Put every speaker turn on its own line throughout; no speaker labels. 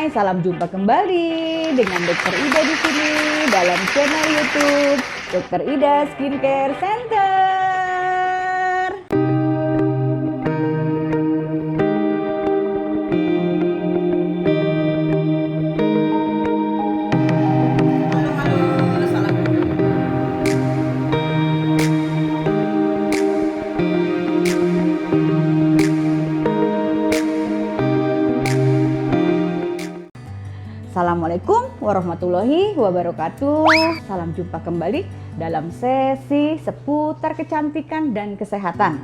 Hai, salam jumpa kembali dengan Dokter Ida di sini dalam channel YouTube Dokter Ida Skincare Center. Assalamualaikum warahmatullahi wabarakatuh. Salam jumpa kembali dalam sesi seputar kecantikan dan kesehatan.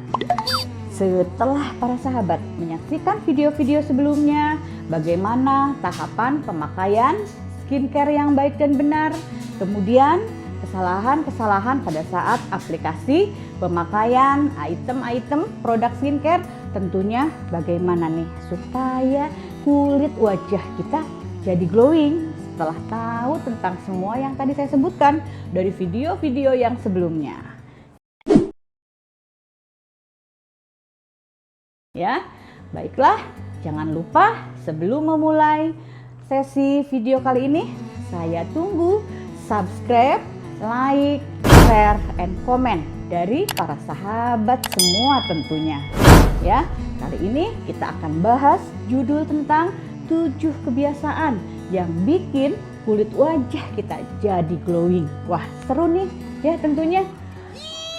Setelah para sahabat menyaksikan video-video sebelumnya, bagaimana tahapan pemakaian skincare yang baik dan benar, kemudian kesalahan-kesalahan pada saat aplikasi pemakaian item-item produk skincare, tentunya bagaimana nih supaya kulit wajah kita jadi glowing setelah tahu tentang semua yang tadi saya sebutkan dari video-video yang sebelumnya. Ya, baiklah, jangan lupa sebelum memulai sesi video kali ini, saya tunggu subscribe, like, share, and comment dari para sahabat semua tentunya. Ya, kali ini kita akan bahas judul tentang 7 kebiasaan yang bikin kulit wajah kita jadi glowing. Wah, seru nih ya tentunya.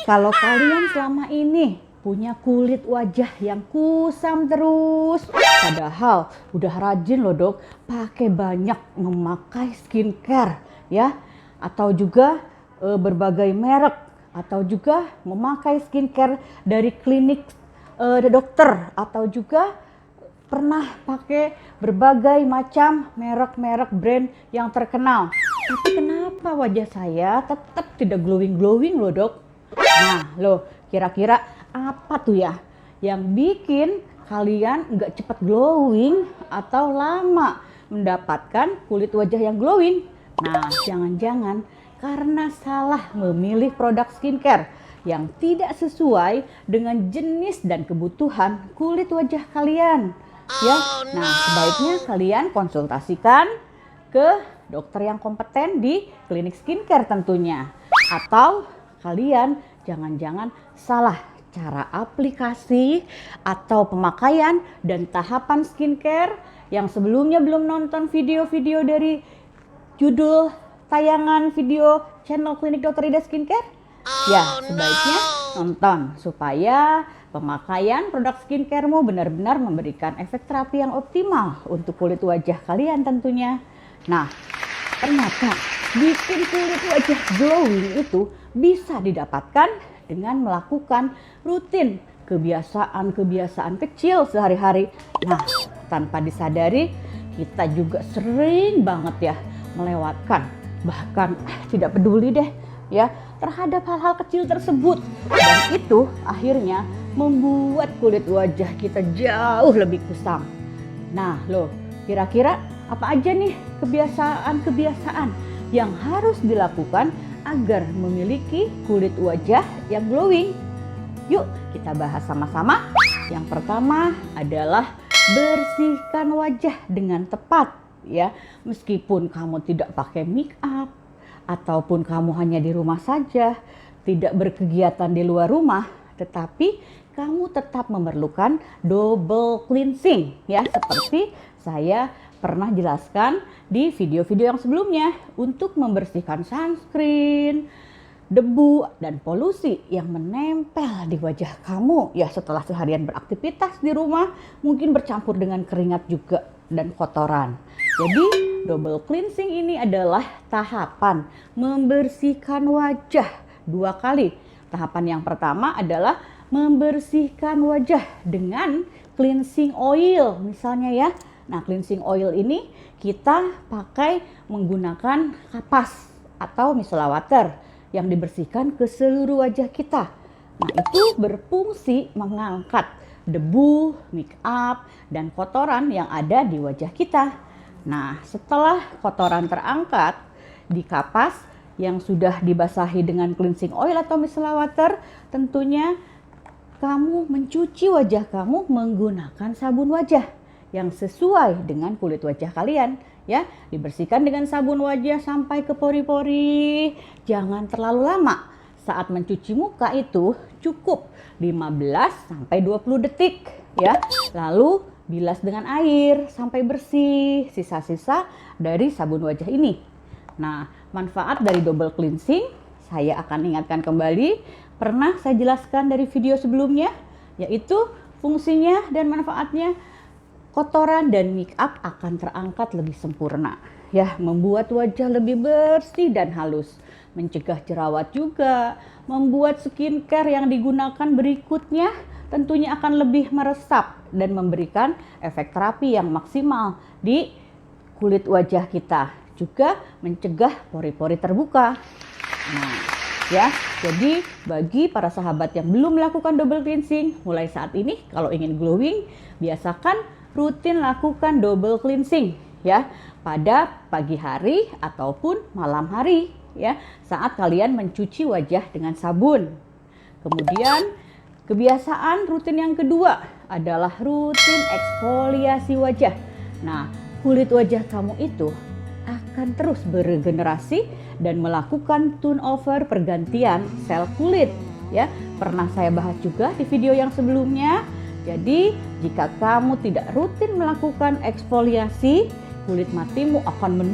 Kalau kalian selama ini punya kulit wajah yang kusam terus, padahal udah rajin loh dok, pakai banyak memakai skincare ya, atau juga berbagai merek, atau juga memakai skincare dari klinik dokter, atau juga pernah pakai berbagai macam merek-merek brand yang terkenal. Tapi kenapa wajah saya tetap tidak glowing-glowing loh dok? Nah loh, kira-kira apa tuh ya yang bikin kalian nggak cepat glowing atau lama mendapatkan kulit wajah yang glowing? Nah, jangan-jangan karena salah memilih produk skincare yang tidak sesuai dengan jenis dan kebutuhan kulit wajah kalian. Ya, nah sebaiknya kalian konsultasikan ke dokter yang kompeten di klinik skincare tentunya. Atau kalian jangan-jangan salah cara aplikasi atau pemakaian dan tahapan skincare yang sebelumnya belum nonton video-video dari judul tayangan video channel klinik Dokter Ida Skincare. Ya, sebaiknya nonton supaya pemakaian produk skincaremu benar-benar memberikan efek terapi yang optimal untuk kulit wajah kalian tentunya. Nah, ternyata bikin kulit wajah glowing itu bisa didapatkan dengan melakukan rutin kebiasaan-kebiasaan kecil sehari-hari. Nah, tanpa disadari kita juga sering banget ya melewatkan, bahkan tidak peduli deh ya terhadap hal-hal kecil tersebut, dan itu akhirnya membuat kulit wajah kita jauh lebih kusam. Nah loh, kira-kira apa aja nih kebiasaan-kebiasaan yang harus dilakukan agar memiliki kulit wajah yang glowing? Yuk kita bahas sama-sama. Yang pertama adalah bersihkan wajah dengan tepat ya. Meskipun kamu tidak pakai make up ataupun kamu hanya di rumah saja, tidak berkegiatan di luar rumah, tetapi kamu tetap memerlukan double cleansing ya, seperti saya pernah jelaskan di video-video yang sebelumnya, untuk membersihkan sunscreen, debu dan polusi yang menempel di wajah kamu ya setelah seharian beraktivitas di rumah, mungkin bercampur dengan keringat juga dan kotoran. Jadi double cleansing ini adalah tahapan membersihkan wajah 2 kali. Tahapan yang pertama adalah membersihkan wajah dengan cleansing oil misalnya ya. Nah, cleansing oil ini kita pakai menggunakan kapas atau micellar water yang dibersihkan ke seluruh wajah kita. Nah, itu berfungsi mengangkat debu, make up, dan kotoran yang ada di wajah kita. Nah, setelah kotoran terangkat di kapas yang sudah dibasahi dengan cleansing oil atau micellar water, tentunya kamu mencuci wajah kamu menggunakan sabun wajah yang sesuai dengan kulit wajah kalian. Ya, dibersihkan dengan sabun wajah sampai ke pori-pori. Jangan terlalu lama. Saat mencuci muka itu cukup 15 sampai 20 detik, ya. Lalu bilas dengan air sampai bersih sisa-sisa dari sabun wajah ini. Nah, manfaat dari double cleansing saya akan ingatkan kembali, pernah saya jelaskan dari video sebelumnya, yaitu fungsinya dan manfaatnya. Kotoran dan make up akan terangkat lebih sempurna, ya, membuat wajah lebih bersih dan halus, mencegah jerawat juga, membuat skincare yang digunakan berikutnya tentunya akan lebih meresap dan memberikan efek terapi yang maksimal di kulit wajah kita, juga mencegah pori-pori terbuka. Nah, ya, jadi bagi para sahabat yang belum melakukan double cleansing, mulai saat ini kalau ingin glowing, biasakan rutin lakukan double cleansing, ya, pada pagi hari ataupun malam hari, ya, saat kalian mencuci wajah dengan sabun. Kemudian kebiasaan rutin yang kedua adalah rutin eksfoliasi wajah. Nah, kulit wajah kamu itu akan terus beregenerasi dan melakukan turnover pergantian sel kulit, ya. Pernah saya bahas juga di video yang sebelumnya. Jadi, jika kamu tidak rutin melakukan eksfoliasi, kulit matimu akan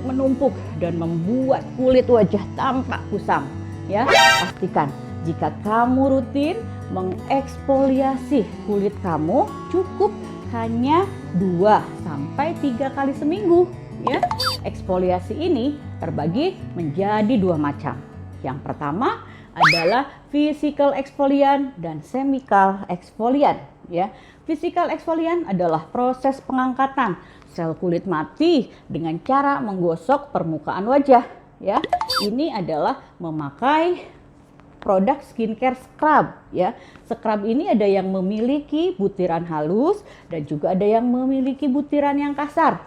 menumpuk dan membuat kulit wajah tampak kusam, ya. Pastikan jika kamu rutin mengeksfoliasi kulit kamu, cukup hanya 2 sampai 3 kali seminggu, ya. Eksfoliasi ini terbagi menjadi 2 macam. Yang pertama adalah physical exfoliant dan chemical exfoliant, ya. Physical exfoliant adalah proses pengangkatan sel kulit mati dengan cara menggosok permukaan wajah, ya. Ini adalah memakai produk skincare scrub, ya. Scrub ini ada yang memiliki butiran halus dan juga ada yang memiliki butiran yang kasar.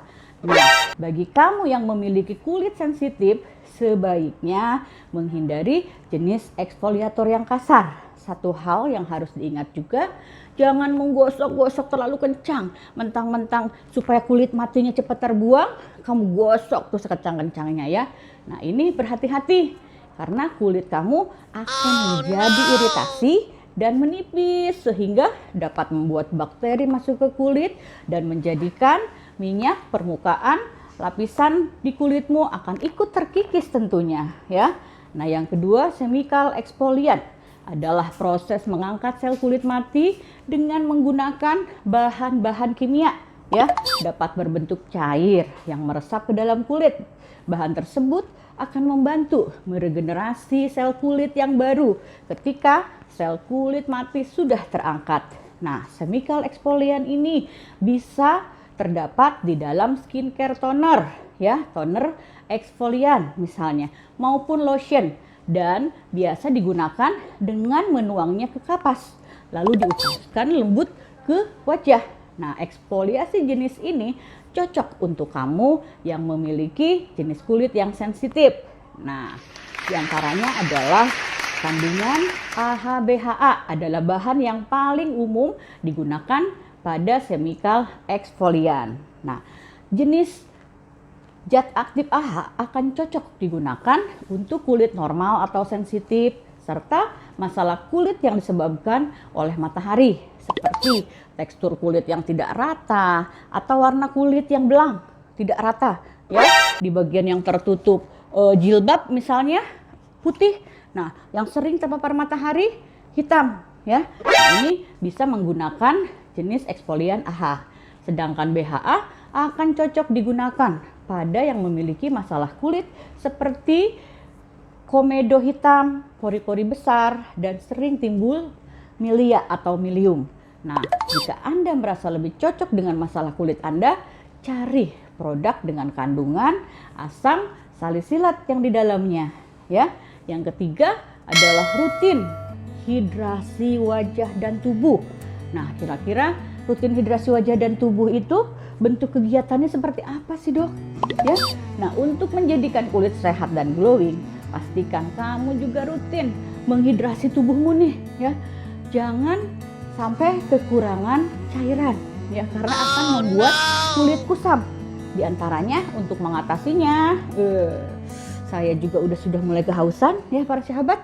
Nah, bagi kamu yang memiliki kulit sensitif, sebaiknya menghindari jenis eksfoliator yang kasar. Satu hal yang harus diingat juga, jangan menggosok-gosok terlalu kencang. Mentang-mentang supaya kulit matinya cepat terbuang, kamu gosok tuh sekecang-kencangnya, ya. Nah, ini berhati-hati karena kulit kamu akan menjadi iritasi dan menipis sehingga dapat membuat bakteri masuk ke kulit dan menjadikan minyak permukaan lapisan di kulitmu akan ikut terkikis tentunya, ya. Nah, yang kedua, chemical exfoliant adalah proses mengangkat sel kulit mati dengan menggunakan bahan-bahan kimia, ya, dapat berbentuk cair yang meresap ke dalam kulit. Bahan tersebut akan membantu meregenerasi sel kulit yang baru ketika sel kulit mati sudah terangkat. Nah, chemical exfoliant ini bisa terdapat di dalam skincare toner, ya, toner eksfolian misalnya, maupun lotion, dan biasa digunakan dengan menuangnya ke kapas lalu diusapkan lembut ke wajah. Nah, eksfoliasi jenis ini cocok untuk kamu yang memiliki jenis kulit yang sensitif. Nah, diantaranya adalah kandungan AHA BHA adalah bahan yang paling umum digunakan pada chemical exfoliant. Nah, jenis zat aktif AHA akan cocok digunakan untuk kulit normal atau sensitif, serta masalah kulit yang disebabkan oleh matahari, seperti tekstur kulit yang tidak rata atau warna kulit yang belang, tidak rata, ya, di bagian yang tertutup jilbab misalnya putih. Nah, yang sering terpapar matahari hitam, ya. Nah, ini bisa menggunakan jenis eksfolian AHA. Sedangkan BHA akan cocok digunakan pada yang memiliki masalah kulit seperti komedo hitam, pori-pori besar, dan sering timbul milia atau milium. Nah, jika Anda merasa lebih cocok dengan masalah kulit Anda, cari produk dengan kandungan asam salisilat yang di dalamnya, ya. Yang ketiga adalah rutin hidrasi wajah dan tubuh. Nah, kira-kira rutin hidrasi wajah dan tubuh itu bentuk kegiatannya seperti apa sih, Dok? Ya. Nah, untuk menjadikan kulit sehat dan glowing, pastikan kamu juga rutin menghidrasi tubuhmu nih, ya. Jangan sampai kekurangan cairan, ya, karena akan membuat kulit kusam. Di antaranya untuk mengatasinya, saya juga sudah mulai kehausan ya para sahabat.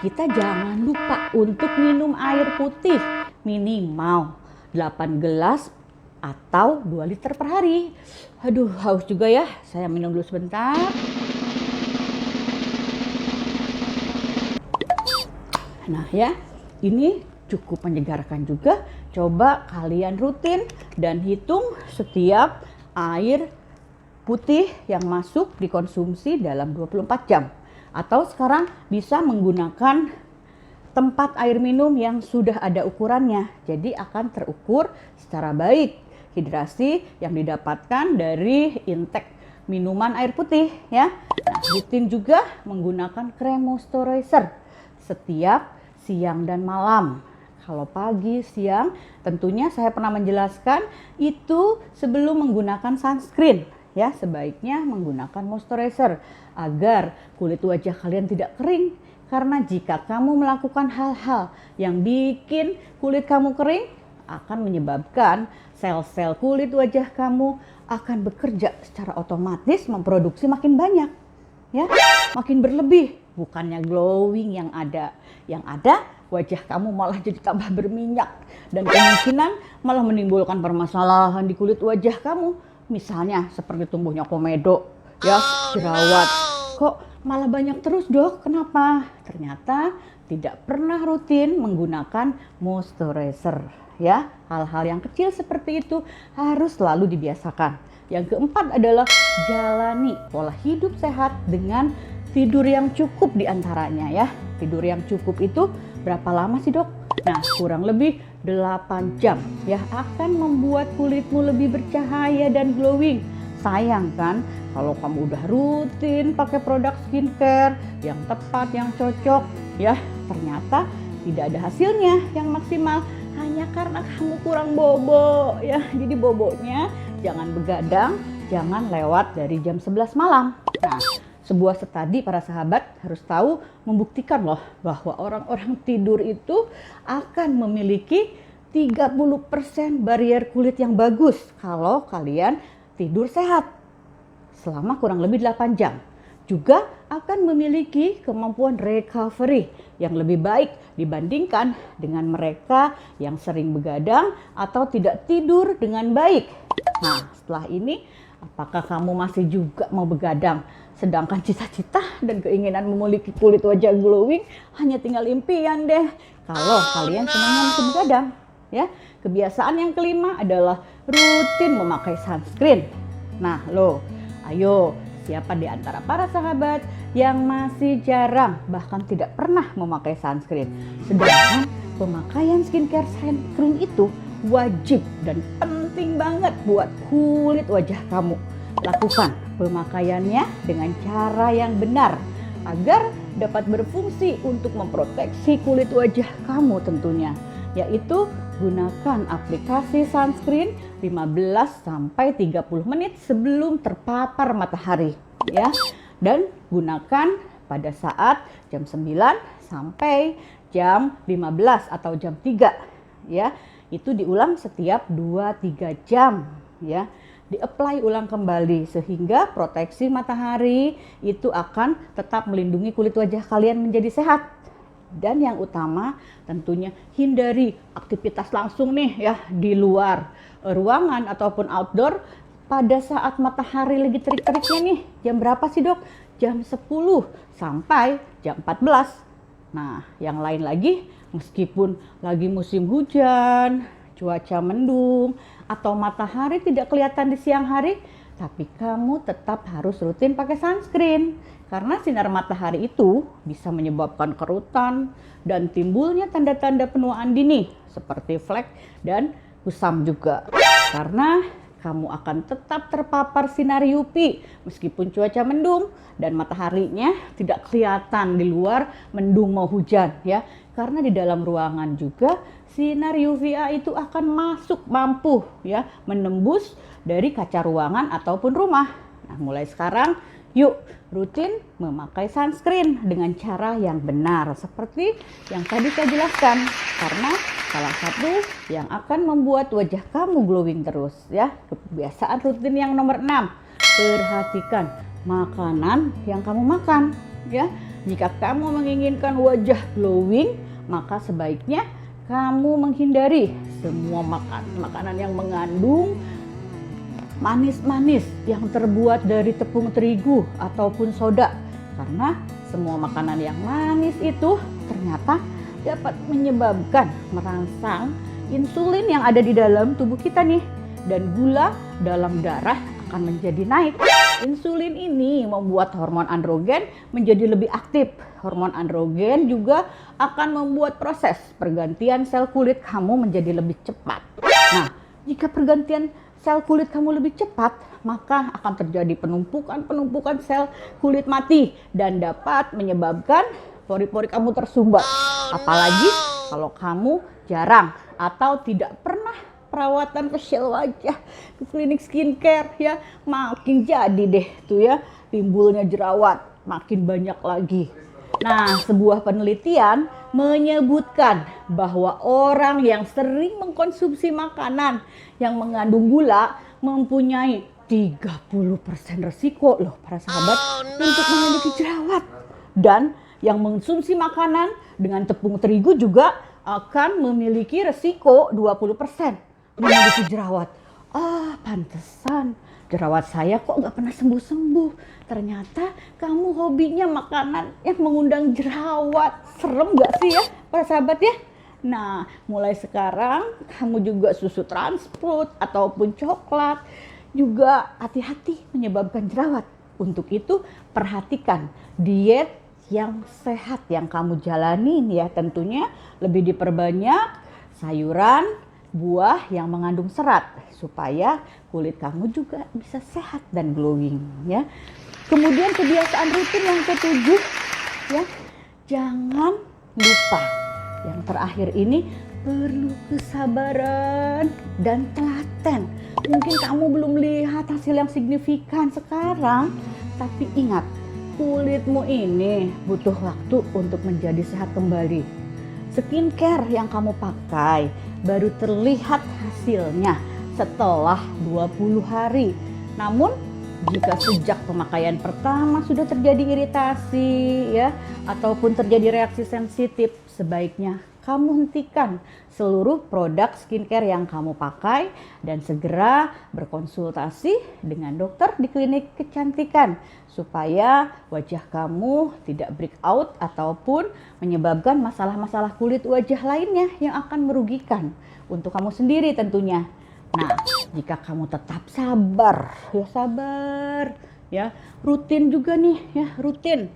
Kita jangan lupa untuk minum air putih minimal 8 gelas atau 2 liter per hari. Aduh, haus juga ya. Saya minum dulu sebentar. Nah ya, ini cukup menyegarkan juga. Coba kalian rutin dan hitung setiap air putih yang masuk dikonsumsi dalam 24 jam. Atau sekarang bisa menggunakan tempat air minum yang sudah ada ukurannya. Jadi akan terukur secara baik hidrasi yang didapatkan dari intake minuman air putih ya. Nah, rutin juga menggunakan krem moisturizer setiap siang dan malam. Kalau pagi, siang, tentunya saya pernah menjelaskan itu sebelum menggunakan sunscreen. Ya, sebaiknya menggunakan moisturizer agar kulit wajah kalian tidak kering. Karena jika kamu melakukan hal-hal yang bikin kulit kamu kering, akan menyebabkan sel-sel kulit wajah kamu akan bekerja secara otomatis memproduksi makin banyak. Ya, makin berlebih, bukannya glowing yang ada. Yang ada wajah kamu malah jadi tambah berminyak dan kemungkinan malah menimbulkan permasalahan di kulit wajah kamu. Misalnya seperti tumbuhnya komedo, ya, jerawat. Kok malah banyak terus dok? Kenapa? Ternyata tidak pernah rutin menggunakan moisturizer. Ya, hal-hal yang kecil seperti itu harus selalu dibiasakan. Yang keempat adalah jalani pola hidup sehat dengan tidur yang cukup diantaranya ya. Tidur yang cukup itu berapa lama sih dok? Nah, kurang lebih 8 jam ya, akan membuat kulitmu lebih bercahaya dan glowing. Sayang kan kalau kamu udah rutin pakai produk skincare yang tepat, yang cocok ya, ternyata tidak ada hasilnya yang maksimal hanya karena kamu kurang bobo ya. Jadi bobonya jangan begadang, jangan lewat dari jam 11 malam. Nah, sebuah studi para sahabat harus tahu membuktikan loh bahwa orang-orang tidur itu akan memiliki 30% barrier kulit yang bagus kalau kalian tidur sehat selama kurang lebih 8 jam. Juga akan memiliki kemampuan recovery yang lebih baik dibandingkan dengan mereka yang sering begadang atau tidak tidur dengan baik. Nah, setelah ini apakah kamu masih juga mau begadang? Sedangkan cita-cita dan keinginan memiliki kulit wajah glowing hanya tinggal impian deh. Kalau kalian semuanya masih begadang, ya. Kebiasaan yang kelima adalah rutin memakai sunscreen. Nah, ayo, siapa di antara para sahabat yang masih jarang bahkan tidak pernah memakai sunscreen? Sedangkan pemakaian skincare sunscreen itu wajib dan penting banget buat kulit wajah kamu. Lakukan pemakaiannya dengan cara yang benar agar dapat berfungsi untuk memproteksi kulit wajah kamu tentunya, yaitu gunakan aplikasi sunscreen 15-30 menit sebelum terpapar matahari ya, dan gunakan pada saat jam 9 sampai jam 15 atau jam 3 ya. Itu diulang setiap 2-3 jam ya. Di-apply ulang kembali sehingga proteksi matahari itu akan tetap melindungi kulit wajah kalian menjadi sehat. Dan yang utama tentunya hindari aktivitas langsung nih ya di luar ruangan ataupun outdoor pada saat matahari lagi terik-teriknya nih. Jam berapa sih dok? Jam 10 sampai jam 14. Nah, yang lain lagi meskipun lagi musim hujan, cuaca mendung, atau matahari tidak kelihatan di siang hari, tapi kamu tetap harus rutin pakai sunscreen. Karena sinar matahari itu bisa menyebabkan kerutan dan timbulnya tanda-tanda penuaan dini seperti flek dan kusam juga. Karena kamu akan tetap terpapar sinar UV meskipun cuaca mendung dan mataharinya tidak kelihatan di luar mendung mau hujan ya. Karena di dalam ruangan juga sinar UVA itu akan masuk mampu ya menembus dari kaca ruangan ataupun rumah. Nah, mulai sekarang yuk rutin memakai sunscreen dengan cara yang benar seperti yang tadi saya jelaskan. Karena salah satu yang akan membuat wajah kamu glowing terus ya. Kebiasaan rutin yang nomor 6, perhatikan makanan yang kamu makan ya. Jika kamu menginginkan wajah glowing, maka sebaiknya kamu menghindari semua makanan yang mengandung manis-manis yang terbuat dari tepung terigu ataupun soda. Karena semua makanan yang manis itu ternyata dapat menyebabkan merangsang insulin yang ada di dalam tubuh kita nih. Dan gula dalam darah akan menjadi naik. Insulin ini membuat hormon androgen menjadi lebih aktif. Hormon androgen juga akan membuat proses pergantian sel kulit kamu menjadi lebih cepat. Nah, jika pergantian sel kulit kamu lebih cepat, maka akan terjadi penumpukan sel kulit mati dan dapat menyebabkan pori-pori kamu tersumbat. Apalagi kalau kamu jarang atau tidak pernah perawatan facial wajah ke klinik skincare ya, makin jadi deh tuh ya timbulnya jerawat makin banyak lagi. Nah, sebuah penelitian menyebutkan bahwa orang yang sering mengkonsumsi makanan yang mengandung gula mempunyai 30% resiko loh para sahabat untuk memiliki jerawat. Dan yang mengkonsumsi makanan dengan tepung terigu juga akan memiliki resiko 20% memiliki jerawat. Pantesan jerawat saya kok nggak pernah sembuh-sembuh. Ternyata kamu hobinya makanan yang mengundang jerawat. Serem nggak sih ya para sahabat ya? Nah, mulai sekarang kamu juga susu transfrut ataupun coklat juga hati-hati menyebabkan jerawat. Untuk itu perhatikan diet yang sehat yang kamu jalani ya, tentunya lebih diperbanyak sayuran, buah yang mengandung serat supaya kulit kamu juga bisa sehat dan glowing ya. Kemudian kebiasaan rutin yang ketujuh ya, jangan lupa yang terakhir ini perlu kesabaran dan telaten. Mungkin kamu belum lihat hasil yang signifikan sekarang, tapi ingat, kulitmu ini butuh waktu untuk menjadi sehat kembali. Skincare yang kamu pakai baru terlihat hasilnya setelah 20 hari. Namun jika sejak pemakaian pertama sudah terjadi iritasi ya ataupun terjadi reaksi sensitif, sebaiknya kamu hentikan seluruh produk skincare yang kamu pakai dan segera berkonsultasi dengan dokter di klinik kecantikan supaya wajah kamu tidak breakout ataupun menyebabkan masalah-masalah kulit wajah lainnya yang akan merugikan untuk kamu sendiri tentunya. Nah, jika kamu tetap sabar ya, rutin juga nih ya, rutin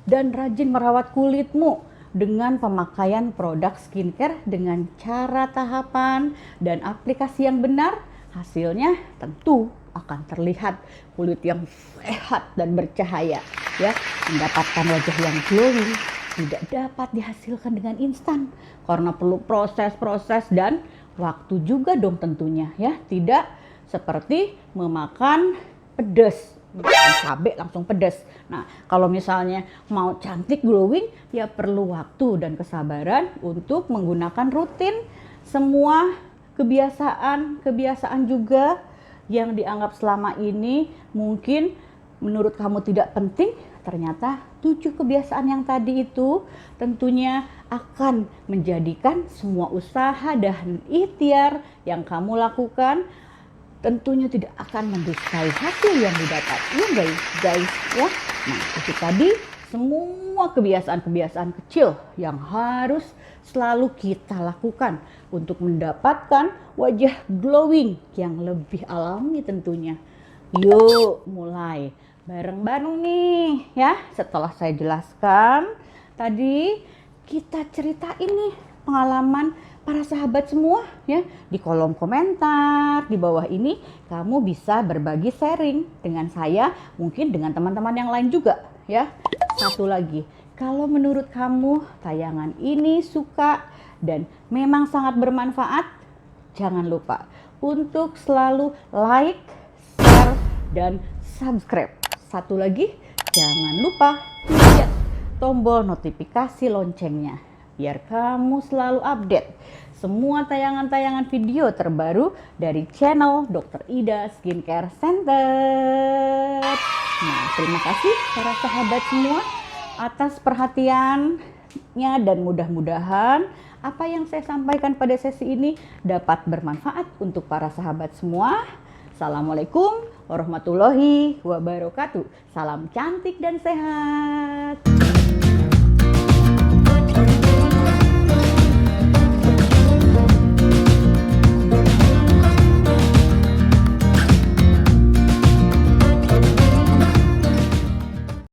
dan rajin merawat kulitmu dengan pemakaian produk skincare dengan cara tahapan dan aplikasi yang benar, hasilnya tentu akan terlihat kulit yang sehat dan bercahaya ya. Mendapatkan wajah yang glowing tidak dapat dihasilkan dengan instan karena perlu proses dan waktu juga dong tentunya ya. Tidak seperti memakan pedas, cabai langsung pedas. Nah, kalau misalnya mau cantik glowing ya perlu waktu dan kesabaran untuk menggunakan rutin semua kebiasaan juga yang dianggap selama ini mungkin menurut kamu tidak penting. Ternyata 7 kebiasaan yang tadi itu tentunya akan menjadikan semua usaha dan ikhtiar yang kamu lakukan tentunya tidak akan mendustai hasil yang didapat. Ya guys ya. Nah, itu tadi semua kebiasaan-kebiasaan kecil yang harus selalu kita lakukan untuk mendapatkan wajah glowing yang lebih alami tentunya. Yuk mulai bareng-bareng nih ya. Setelah saya jelaskan tadi, kita ceritain nih pengalaman para sahabat semua ya. Di kolom komentar di bawah ini kamu bisa berbagi sharing dengan saya, mungkin dengan teman-teman yang lain juga ya. Satu lagi, kalau menurut kamu tayangan ini suka dan memang sangat bermanfaat, jangan lupa untuk selalu like, share, dan subscribe. Satu lagi, jangan lupa pencet tombol notifikasi loncengnya. biar kamu selalu update semua tayangan-tayangan video terbaru dari channel Dr. Ida Skincare Center. Nah, terima kasih para sahabat semua atas perhatiannya dan mudah-mudahan apa yang saya sampaikan pada sesi ini dapat bermanfaat untuk para sahabat semua. Assalamualaikum warahmatullahi wabarakatuh. Salam cantik dan sehat.